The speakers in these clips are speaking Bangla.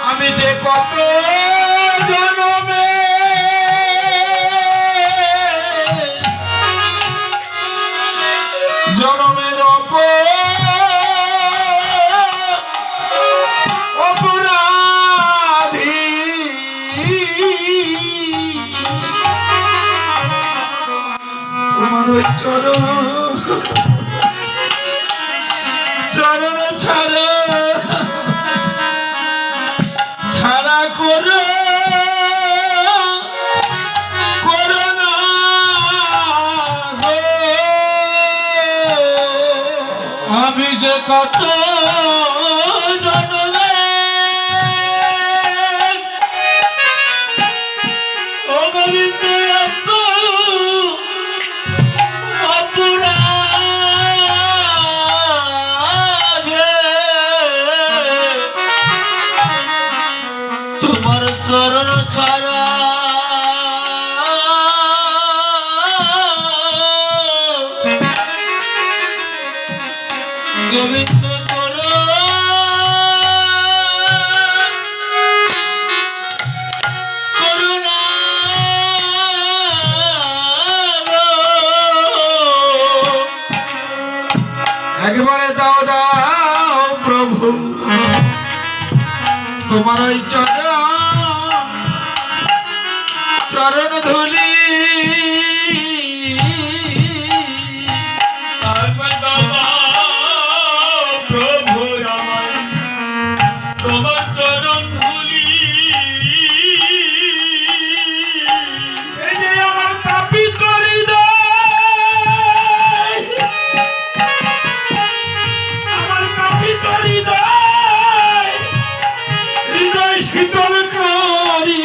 আমি যে কত জনমে জনমের অপরাধী তোমার চরণ চরণ ছাড়া ছাড়া করো করোনা গো আমি যে কত জনমে ও গোবিন্দ তোমার চরণ ছাড়া গোবিন্দ করো করুণা একবারে দাও দাও প্রভু তোমার ওই চরণ ধুলি প্রভু তোমার চরণ ধুলি এই যে আমার তাপিত হৃদয় আমার তাপিত হৃদয় হৃদয় শীতল করি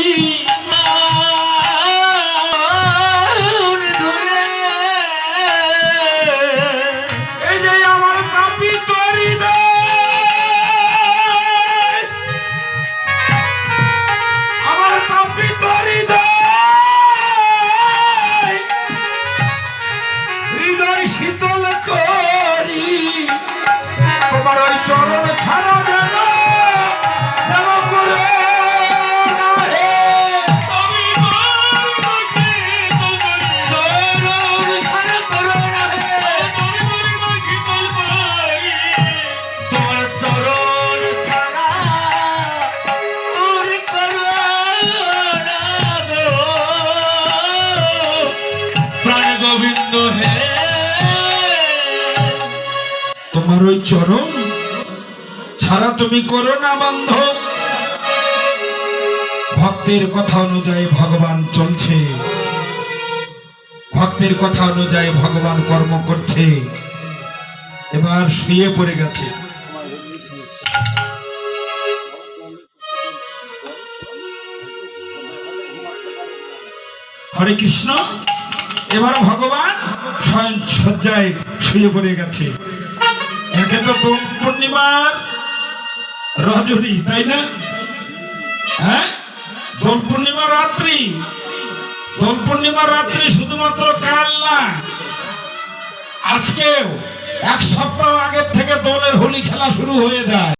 এই যে আমার তাপিত হৃদয় আমার তাপিত হৃদয় হৃদয় শীতল করি তোমার ওই চরণ ছাড়া যেন যেন করে গোবিন্দ হে তোমার ওই চরণ ছাড়া তুমি করো না বন্ধ ভক্তের কথা অনুযায়ী ভগবান চলছে ভক্তের কথা অনুযায়ী ভগবান কর্ম করছে এবার শুয়ে পড়ে গেছে হরে কৃষ্ণ এবার ভগবান স্বয়ং শয্যায় শুয়ে পড়ে গেছে একে তো দোল পূর্ণিমার রজনী তাই না হ্যাঁ দোল পূর্ণিমা রাত্রি শুধুমাত্র কাল না আজকেও এক সপ্তাহ আগের থেকে দোলের হোলি খেলা শুরু হয়ে যায়।